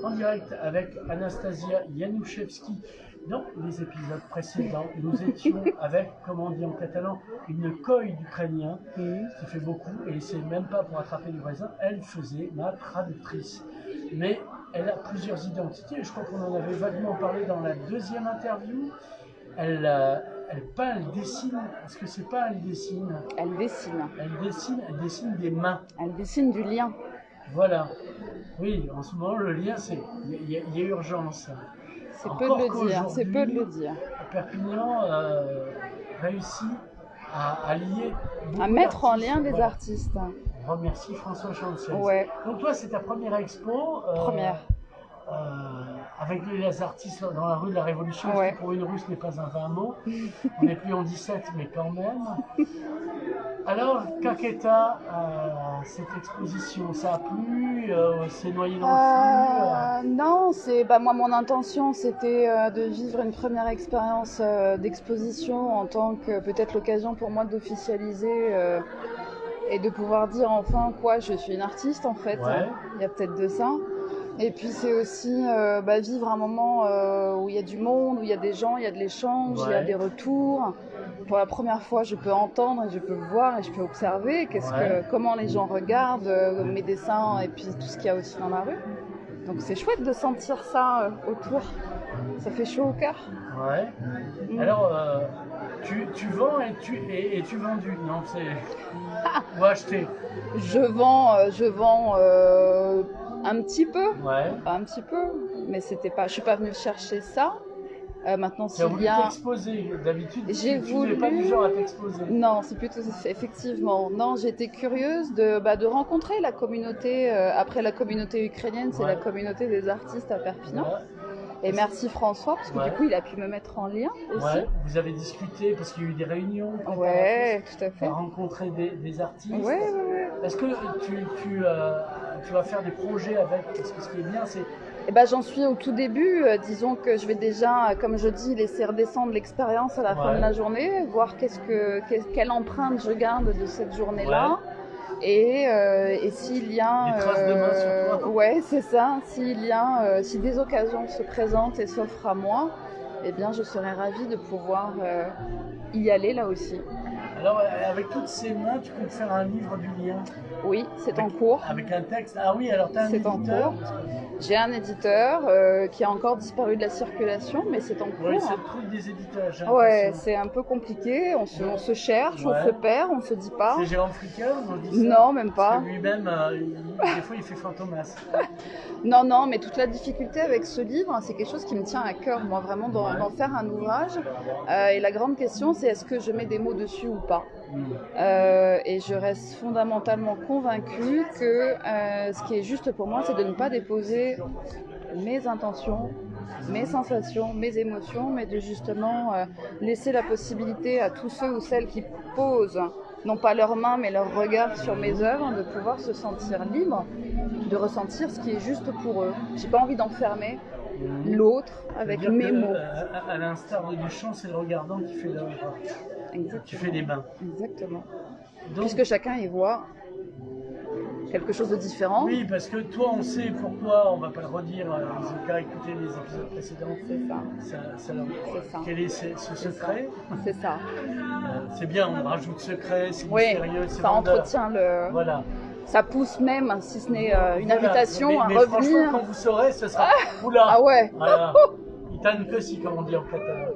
en direct avec Anastasia Januszewski. Dans les épisodes précédents, nous étions avec, comme on dit en catalan, une coille d'Ukrainien, qui fait beaucoup, et c'est même pas pour attraper du raisin, elle faisait ma traductrice. Mais elle a plusieurs identités, je crois qu'on en avait vaguement parlé dans la deuxième interview. Elle peint, elle dessine. Est-ce que c'est pas elle dessine? Elle dessine. Elle dessine des mains. Elle dessine du lien. Voilà. Oui, en ce moment, le lien, c'est il y a urgence. C'est peu de le dire, c'est peu de le dire. Perpignan réussit à lier... À mettre en lien des artistes. On remercie François Chancel. Ouais. Donc toi, c'est ta première expo. Première. Avec les artistes dans la rue de la Révolution, Ouais. ce qui pour une rue, ce n'est pas un vain mot. On n'est plus en 17, mais quand même. Alors, Caqueta, cette exposition, ça a plu, c'est noyé dans le flux Non, moi mon intention c'était de vivre une première expérience d'exposition en tant que peut-être l'occasion pour moi d'officialiser et de pouvoir dire enfin quoi, je suis une artiste en fait. Ouais. Il y a peut-être de ça. Et puis c'est aussi vivre un moment où il y a du monde, où il y a des gens, il y a de l'échange, il y a des retours. Pour la première fois, je peux entendre, et je peux voir et je peux observer comment les gens regardent mes dessins et puis tout ce qu'il y a aussi dans la rue. Donc c'est chouette de sentir ça autour. Ça fait chaud au cœur. Ouais. Alors, tu vends et tu vendu, non, c'est... Ou acheter. Je vends un petit peu. Ouais. Pas un petit peu, mais c'était pas. Je suis pas venue chercher ça. Maintenant, Tu as voulu t'exposer, d'habitude tu n'es pas du genre à t'exposer. Non, c'est plutôt effectivement. Non, j'étais curieuse de rencontrer la communauté. Après la communauté ukrainienne, c'est la communauté des artistes à Perpignan. Ouais. Et merci François, parce que du coup, il a pu me mettre en lien aussi. Ouais, vous avez discuté, parce qu'il y a eu des réunions. Ouais, tout à fait. Tu as rencontré des artistes. Ouais. Est-ce que tu vas faire des projets avec? Parce que ce qui est bien, c'est... J'en suis au tout début. Disons que je vais déjà, comme je dis, laisser redescendre l'expérience à la fin de la journée, voir quelle empreinte je garde de cette journée-là. Ouais. Et s'il y a... Des traces de main sur toi. Ouais, c'est ça. Si des occasions se présentent et s'offrent à moi, eh bien, je serais ravie de pouvoir y aller là aussi. Alors, avec toutes ces mains, tu comptes faire un livre du lien? Oui, c'est en cours. Avec un texte? Ah oui, alors tu as un éditeur? C'est en cours. J'ai un éditeur qui a encore disparu de la circulation, mais c'est en cours. Oui, c'est le truc des éditeurs. Ouais, c'est un peu compliqué. On se cherche, on se perd, on se dit pas. C'est Jérôme Fricker, on dit ça? Non, même pas. Parce que lui-même, des fois, il fait fantomas. Non, mais toute la difficulté avec ce livre, c'est quelque chose qui me tient à cœur, moi, vraiment, d'en faire un ouvrage. Et la grande question, c'est est-ce que je mets des mots dessus ou pas? Et je reste fondamentalement convaincue que ce qui est juste pour moi, c'est de ne pas déposer mes intentions, mes sensations, mes émotions, mais de justement laisser la possibilité à tous ceux ou celles qui posent, non pas leurs mains, mais leur regard sur mes œuvres, de pouvoir se sentir libre, de ressentir ce qui est juste pour eux. J'ai pas envie d'enfermer l'autre avec mes mots. À l'instar du chant, c'est le regardant qui fait l'œuvre. Exactement. Tu fais les bains. Exactement. Donc, puisque chacun y voit quelque chose de différent. Oui, parce que toi, on sait pourquoi, on ne va pas le redire, ils ont qu'à écouter les épisodes précédents. C'est ça. C'est ça. Quel est ce secret? C'est ça. C'est bien, on rajoute secret, c'est mystérieux, c'est ça entretient le... Voilà. Ça pousse même, si ce n'est une invitation à revenir. Franchement, quand vous saurez, ce sera... Oula. Ah ouais. Voilà. Itan que si, comme on dit en catalan.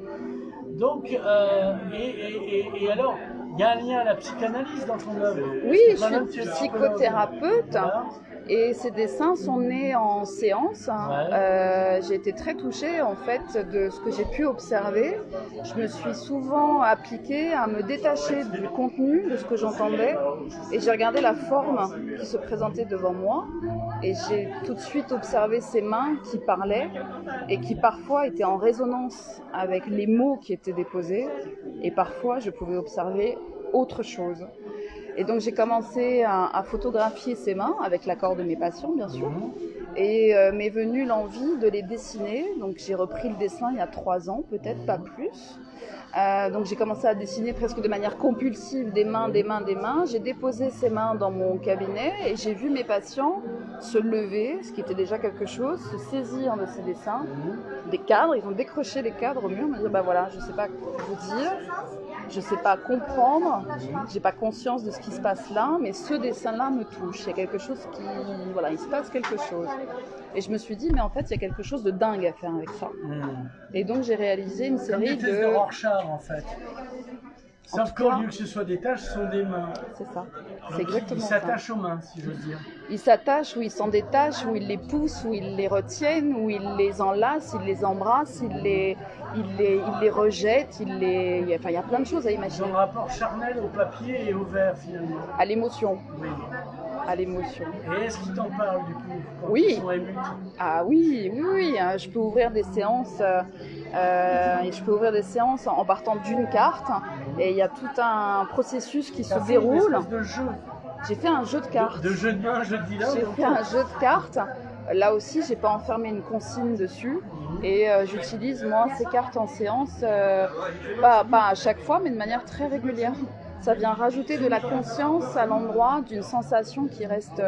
Donc, et alors, il y a un lien à la psychanalyse dans ton œuvre. Oui, je suis psychothérapeute. Voilà. Et ces dessins sont nés en séance. J'ai été très touchée en fait de ce que j'ai pu observer. Je me suis souvent appliquée à me détacher du contenu, de ce que j'entendais. Et j'ai regardé la forme qui se présentait devant moi. Et j'ai tout de suite observé ces mains qui parlaient et qui parfois étaient en résonance avec les mots qui étaient déposés. Et parfois, je pouvais observer autre chose. Et donc j'ai commencé à photographier ces mains avec l'accord de mes patients bien sûr. Et m'est venue l'envie de les dessiner. Donc j'ai repris le dessin il y a 3 ans, peut-être pas plus. Donc j'ai commencé à dessiner presque de manière compulsive des mains. J'ai déposé ces mains dans mon cabinet et j'ai vu mes patients se lever, ce qui était déjà quelque chose, se saisir de ces dessins, des cadres. Ils ont décroché les cadres au mur, me dire bah voilà, je sais pas vous dire, je sais pas comprendre, j'ai pas conscience de ce qui se passe là, mais ce dessin-là me touche. Il y a quelque chose qui, voilà, il se passe quelque chose. Et je me suis dit mais en fait il y a quelque chose de dingue à faire avec ça. Et donc j'ai réalisé une série comme des tests de Rorschach en fait. Sauf qu'au lieu que ce soit des tâches, ce sont des mains. C'est ça. Donc, C'est exactement ça. Ils s'attachent aux mains, si j'ose dire. Ils s'attachent, ou ils s'en détachent, ou ils les poussent, ou ils les retiennent, ou ils les enlacent, ils les embrassent, ils les rejettent, Enfin, il y a plein de choses à imaginer. Ils ont un rapport charnel au papier et au verre, finalement. À l'émotion. Oui. À l'émotion. Et est-ce qu'ils t'en parlent, du coup, quand oui. ils sont émus? Ah oui. Je peux ouvrir des séances... en partant d'une carte et il y a tout un processus qui se déroule. De jeu. J'ai fait un jeu de cartes. De jeu de main, jeu de dilemme. J'ai fait un jeu de cartes. Là aussi, j'ai pas enfermé une consigne dessus et j'utilise moi ces cartes en séance, pas à chaque fois, mais de manière très régulière. Ça vient rajouter de la conscience à l'endroit d'une sensation qui reste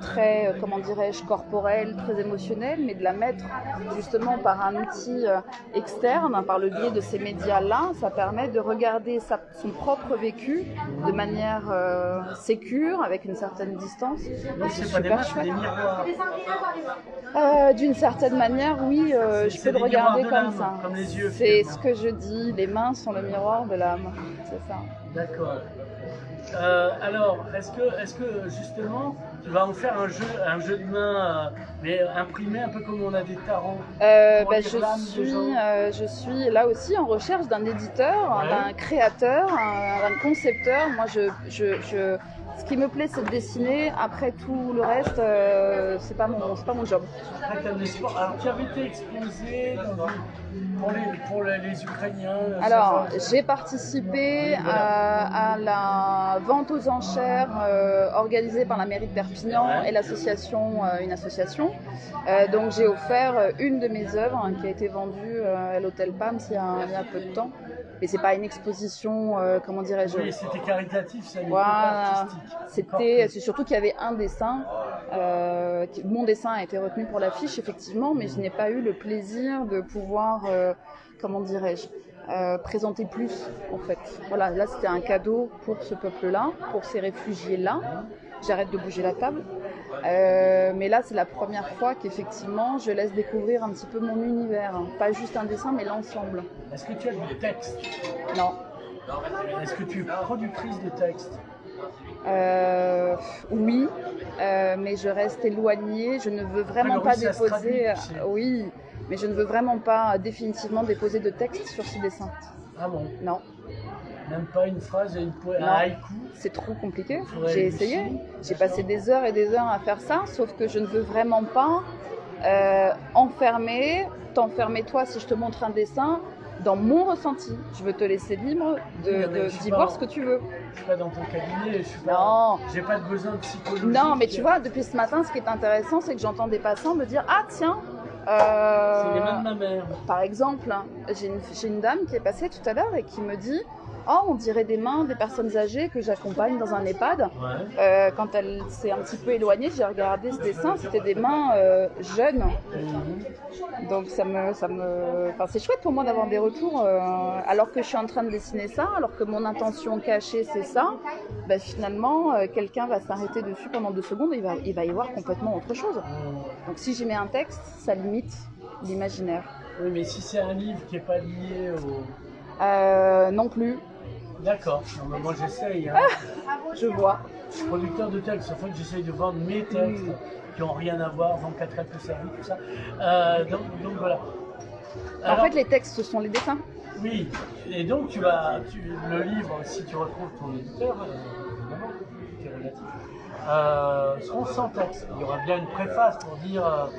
très, comment dirais-je, corporelle, très émotionnelle, mais de la mettre justement par un outil externe, par le biais de ces médias-là, ça permet de regarder son propre vécu de manière sécure, avec une certaine distance. Donc c'est pas des mains, c'est des miroirs. D'une certaine manière, oui, je peux le regarder comme ça. Comme les yeux. C'est ce que je dis, les mains sont le miroir de l'âme, c'est ça. D'accord. Alors, est-ce que justement, tu vas en faire un jeu de main, mais imprimé un peu comme on a des tarots je suis là aussi en recherche d'un éditeur, d'un créateur, d'un concepteur. Moi, ce qui me plaît, c'est de dessiner. Après tout le reste, c'est pas mon job. Alors, tu avais été exposé pour les Ukrainiens. Alors, j'ai participé à la vente aux enchères organisée par la mairie de Perpignan et une association. Donc, j'ai offert une de mes œuvres qui a été vendue à l'hôtel PAMS il y a peu de temps. Et c'est pas une exposition, comment dirais-je. Oui, c'était caritatif, ça n'était pas artistique. C'est surtout qu'il y avait un dessin. Mon dessin a été retenu pour l'affiche, effectivement, mais je n'ai pas eu le plaisir de pouvoir, comment dirais-je, présenter plus, en fait. Voilà, là c'était un cadeau pour ce peuple-là, pour ces réfugiés-là. J'arrête de bouger la table. Mais là, c'est la première fois qu'effectivement, je laisse découvrir un petit peu mon univers. Pas juste un dessin, mais l'ensemble. Est-ce que tu as du texte? Non. Est-ce que tu es productrice de texte? Oui, mais je reste éloignée. Je ne veux vraiment pas déposer... Oui, mais je ne veux vraiment pas définitivement déposer de texte sur ce dessin. Ah bon? Non. Même pas une phrase, un haïku? C'est trop compliqué. J'ai essayé. J'ai passé des heures et des heures à faire ça, sauf que je ne veux vraiment pas t'enfermer toi si je te montre un dessin dans mon ressenti. Je veux te laisser libre d'y voir ce que tu veux. Je suis pas dans ton cabinet, j'ai pas de besoin de psychologie. Non, mais tu vois, depuis ce matin, ce qui est intéressant, c'est que j'entends des passants me dire « Ah tiens !» c'est les mains de ma mère. Par exemple, j'ai une dame qui est passée tout à l'heure et qui me dit « Oh, on dirait des mains des personnes âgées que j'accompagne dans un EHPAD. » Quand elle s'est un petit peu éloignée, j'ai regardé ce dessin, c'était des mains jeunes. Donc enfin, c'est chouette pour moi d'avoir des retours. Alors que je suis en train de dessiner ça, alors que mon intention cachée c'est ça, ben, finalement, quelqu'un va s'arrêter dessus pendant 2 secondes et il va y voir complètement autre chose. Donc si j'y mets un texte, ça limite l'imaginaire. Oui, mais si c'est un livre qui n'est pas lié au... non plus. D'accord, moi j'essaye. Hein. Je vois. Je suis producteur de textes, en fait j'essaye de vendre mes textes qui n'ont rien à voir, 24 lettres de service, tout ça. Donc voilà. Alors, en fait les textes ce sont les dessins. Oui, et donc le livre, si tu retrouves ton éditeur, évidemment, qui est relatif, seront sans texte. Il y aura bien une préface pour dire...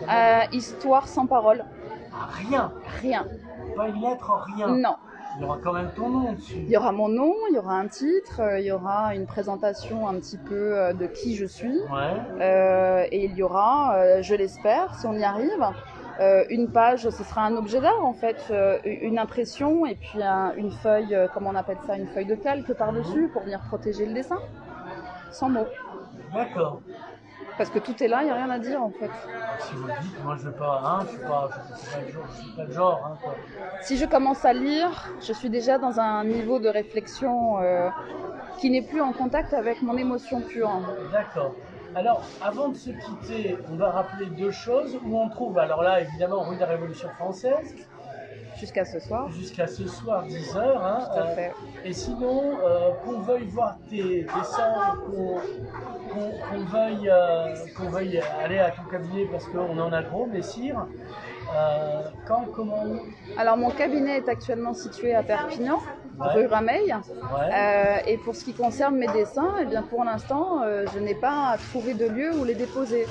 Histoire sans parole. Rien. Rien. Pas une lettre, rien. Non. Il y aura quand même ton nom dessus. Il y aura mon nom, il y aura un titre, il y aura une présentation un petit peu de qui je suis. Ouais. Et il y aura, je l'espère, si on y arrive, une page, ce sera un objet d'art en fait, une impression et puis une feuille, comment on appelle ça, une feuille de calque par-dessus pour venir protéger le dessin, sans mots. D'accord. Parce que tout est là, il n'y a rien à dire en fait. Si vous le dites, moi je ne suis pas le genre. Hein, quoi. Si je commence à lire, je suis déjà dans un niveau de réflexion qui n'est plus en contact avec mon émotion pure. D'accord. Alors, avant de se quitter, on va rappeler deux choses où on trouve, alors là évidemment rue de la Révolution française. Jusqu'à ce soir. Jusqu'à ce soir, 10h. Hein, tout à fait. Et sinon, qu'on veuille voir tes dessins, qu'on veuille aller à ton cabinet parce qu'on en a gros, Messire, quand, comment où? Alors, mon cabinet est actuellement situé à Perpignan, Ouais. rue Rameil. Ouais. Et pour ce qui concerne mes dessins, eh bien, pour l'instant, je n'ai pas trouvé de lieu où les déposer.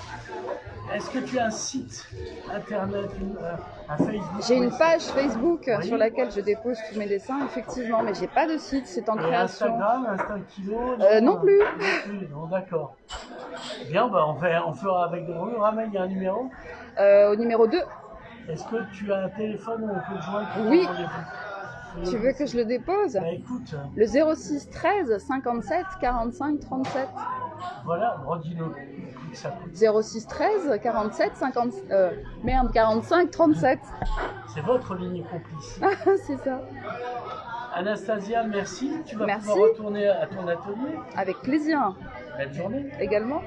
Est-ce que tu as un site internet, un Facebook? J'ai une page Facebook Oui. sur laquelle je dépose tous mes dessins, effectivement, mais j'ai pas de site, c'est en Et création. Instagram, Insta Kilo? Non plus. Non plus, non, d'accord. Bien, bah, on fera avec des rue Rameil, il y a un numéro. Au numéro 2. Est-ce que tu as un téléphone où on peut te joindre pour Oui. un rendez-vous? Tu veux que je le dépose? Bah écoute, Le 06 13 57 45 37. voilà, redis-le. Ça coûte. 06 13 47 50 45 37. C'est votre ligne complice. C'est ça. Anastasia, merci. Tu vas Merci. pouvoir retourner à ton atelier. Avec plaisir Belle journée. également.